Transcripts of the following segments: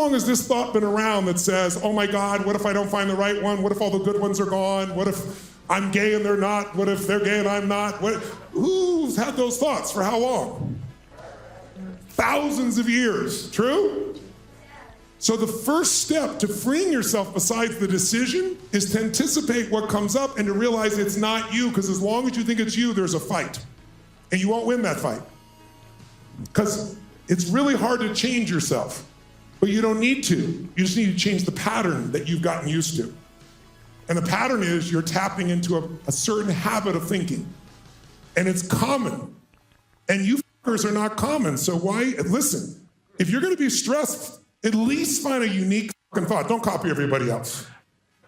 long has this thought been around that says, oh my God, what if I don't find the right one? What if all the good ones are gone? What if I'm gay and they're not? What if they're gay and I'm not? Who's had those thoughts for how long? Thousands of years, true? So the first step to freeing yourself besides the decision is to anticipate what comes up and to realize it's not you, because as long as you think it's you, there's a fight. And you won't win that fight. Because it's really hard to change yourself, but you don't need to. You just need to change the pattern that you've gotten used to. And the pattern is you're tapping into a certain habit of thinking. And it's common. And you fuckers are not common. So why, listen, if you're gonna be stressed, at least find a unique fucking thought. Don't copy everybody else.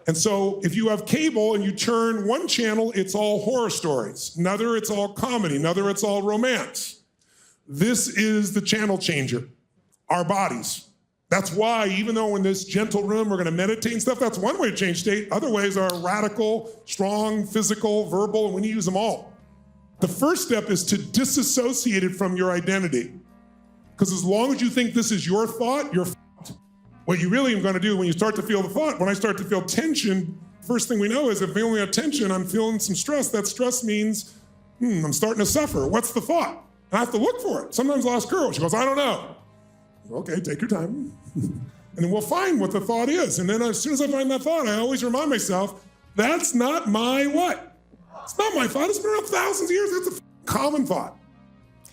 And so if you have cable and you turn one channel, it's all horror stories. Another, it's all comedy. Another, it's all romance. This is the channel changer, our bodies. That's why, even though in this gentle room we're gonna meditate and stuff, that's one way to change state. Other ways are radical, strong, physical, verbal, and we need to use them all. The first step is to disassociate it from your identity. Because as long as you think this is your thought, you're fucked. What you really are gonna do when you start to feel the thought, when I start to feel tension, first thing we know is if we only have tension, I'm feeling some stress. That stress means, I'm starting to suffer. What's the thought? And I have to look for it. Sometimes I'll ask her, she goes, I don't know. Okay, take your time. And then we'll find what the thought is. And then as soon as I find that thought, I always remind myself, that's not my what? It's not my thought, it's been around thousands of years, that's a common thought.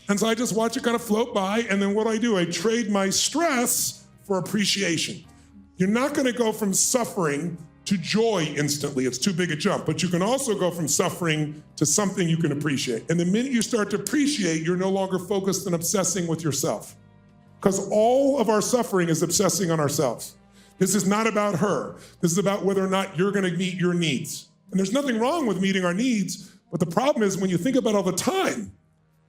And so I just watch it kind of float by, and then what do? I trade my stress for appreciation. You're not gonna go from suffering to joy instantly, it's too big a jump, but you can also go from suffering to something you can appreciate. And the minute you start to appreciate, you're no longer focused on obsessing with yourself. Because all of our suffering is obsessing on ourselves. This is not about her. This is about whether or not you're gonna meet your needs. And there's nothing wrong with meeting our needs, but the problem is when you think about all the time,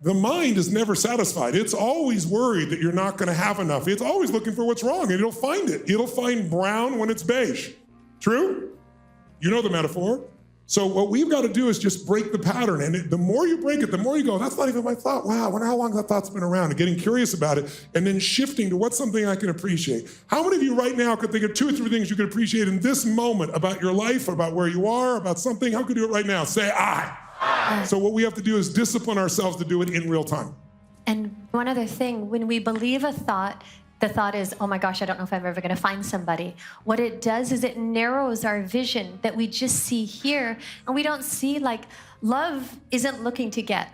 the mind is never satisfied. It's always worried that you're not gonna have enough. It's always looking for what's wrong, and it'll find it. It'll find brown when it's beige. True? You know the metaphor. So what we've got to do is just break the pattern. And the more you break it, the more you go, that's not even my thought. Wow, I wonder how long that thought's been around, and getting curious about it, and then shifting to what's something I can appreciate. How many of you right now could think of 2 or 3 things you could appreciate in this moment about your life, about where you are, about something? How could you do it right now? Say, I. So what we have to do is discipline ourselves to do it in real time. And one other thing, when we believe a thought, the thought is, oh my gosh, I don't know if I'm ever gonna find somebody. What it does is it narrows our vision that we just see here, and we don't see, like, love isn't looking to get.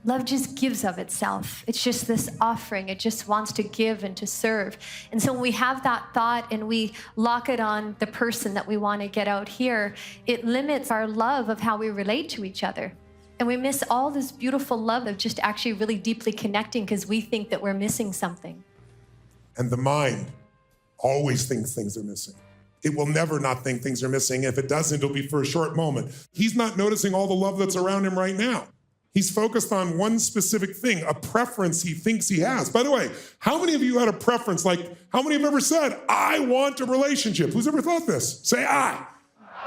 Love just gives of itself. It's just this offering. It just wants to give and to serve. And so when we have that thought and we lock it on the person that we want to get out here, it limits our love of how we relate to each other. And we miss all this beautiful love of just actually really deeply connecting because we think that we're missing something. And the mind always thinks things are missing. It will never not think things are missing. If it doesn't, it'll be for a short moment. He's not noticing all the love that's around him right now. He's focused on one specific thing, a preference he thinks he has. By the way, how many of you had a preference? Like, how many have ever said, I want a relationship? Who's ever thought this? Say I.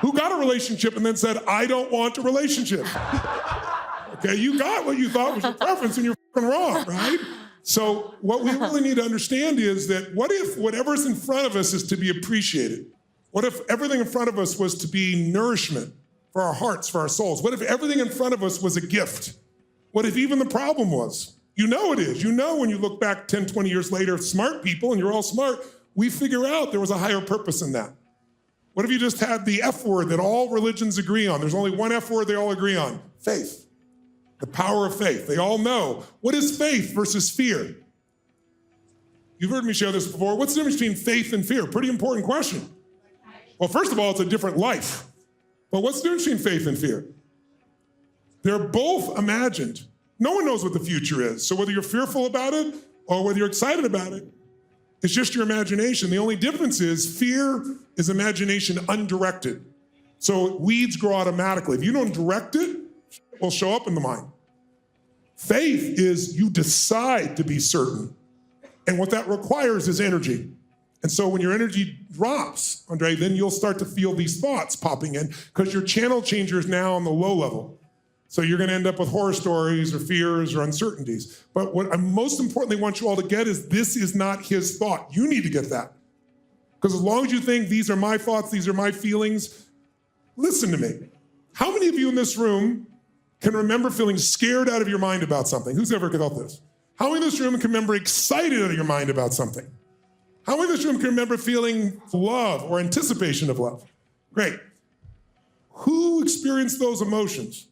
Who got a relationship and then said, I don't want a relationship? Okay, you got what you thought was your preference and you're fucking wrong, right? So what we really need to understand is that what if whatever's in front of us is to be appreciated? What if everything in front of us was to be nourishment for our hearts, for our souls? What if everything in front of us was a gift? What if even the problem was? You know it is. You know when you look back 10, 20 years later, smart people, and you're all smart, we figure out there was a higher purpose in that. What if you just had the F word that all religions agree on? There's only one F word they all agree on, faith. The power of faith. They all know. What is faith versus fear? You've heard me share this before. What's the difference between faith and fear? Pretty important question. Well, first of all, it's a different life. But what's the difference between faith and fear? They're both imagined. No one knows what the future is. So whether you're fearful about it or whether you're excited about it, it's just your imagination. The only difference is fear is imagination undirected. So weeds grow automatically. If you don't direct it, it will show up in the mind. Faith is you decide to be certain. And what that requires is energy. And so when your energy drops, Andre, then you'll start to feel these thoughts popping in because your channel changer is now on the low level. So you're gonna end up with horror stories or fears or uncertainties. But what I most importantly want you all to get is this is not his thought. You need to get that. Because as long as you think these are my thoughts, these are my feelings, listen to me. How many of you in this room can remember feeling scared out of your mind about something? Who's ever felt this? How many in this room can remember excited out of your mind about something? How many in this room can remember feeling love or anticipation of love? Great. Who experienced those emotions?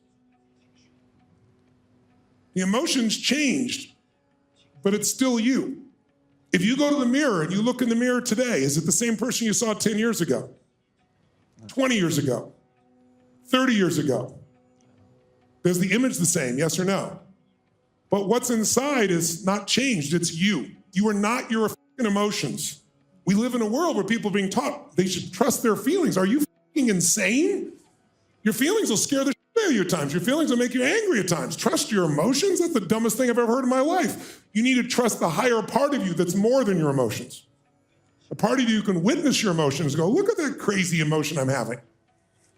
The emotions changed, but it's still you. If you go to the mirror and you look in the mirror today, is it the same person you saw 10 years ago? 20 years ago? 30 years ago? Is the image the same, yes or no? But what's inside is not changed, it's you. You are not your emotions. We live in a world where people are being taught they should trust their feelings. Are you insane? Your feelings will scare the shit out of you at times. Your feelings will make you angry at times. Trust your emotions? That's the dumbest thing I've ever heard in my life. You need to trust the higher part of you that's more than your emotions. A part of you can witness your emotions, go, look at that crazy emotion I'm having.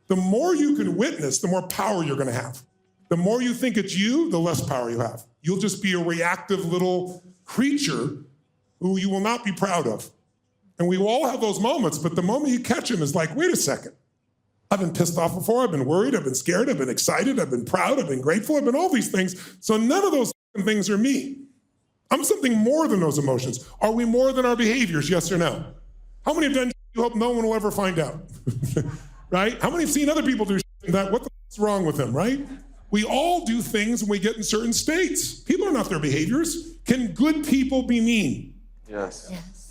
The more you can witness, the more power you're gonna have. The more you think it's you, the less power you have. You'll just be a reactive little creature who you will not be proud of. And we will all have those moments, but the moment you catch them is like, wait a second. I've been pissed off before, I've been worried, I've been scared, I've been excited, I've been proud, I've been grateful, I've been all these things. So none of those things are me. I'm something more than those emotions. Are we more than our behaviors, yes or no? How many have done you hope no one will ever find out? Right? How many have seen other people do that? What the f*** is wrong with them, right? We all do things when we get in certain states. People are not their behaviors. Can good people be mean? Yes.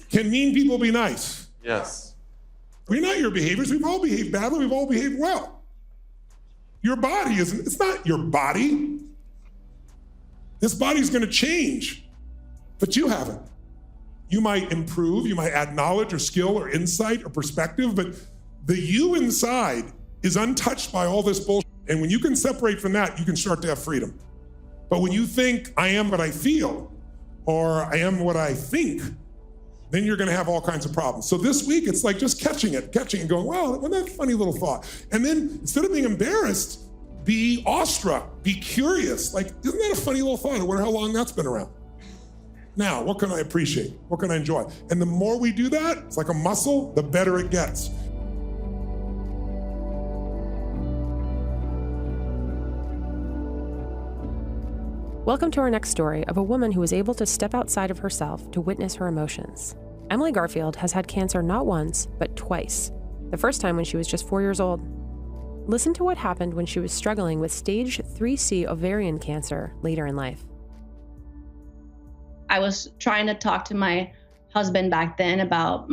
Can mean people be nice? Yes. We're not your behaviors. We've all behaved badly. We've all behaved well. Your body isn't, it's not your body. This body's gonna change, but you haven't. You might improve, you might add knowledge or skill or insight or perspective, but the you inside is untouched by all this bullshit. And when you can separate from that, you can start to have freedom. But when you think, I am what I feel, or I am what I think, then you're gonna have all kinds of problems. So this week, it's like just catching it and going, wow, wasn't that a funny little thought? And then instead of being embarrassed, be awestruck, be curious. Like, isn't that a funny little thought? I wonder how long that's been around. Now, what can I appreciate? What can I enjoy? And the more we do that, it's like a muscle, the better it gets. Welcome to our next story of a woman who was able to step outside of herself to witness her emotions. Emily Garfield has had cancer not once, but twice. The first time when she was just 4 years old. Listen to what happened when she was struggling with stage 3C ovarian cancer later in life. I was trying to talk to my husband back then about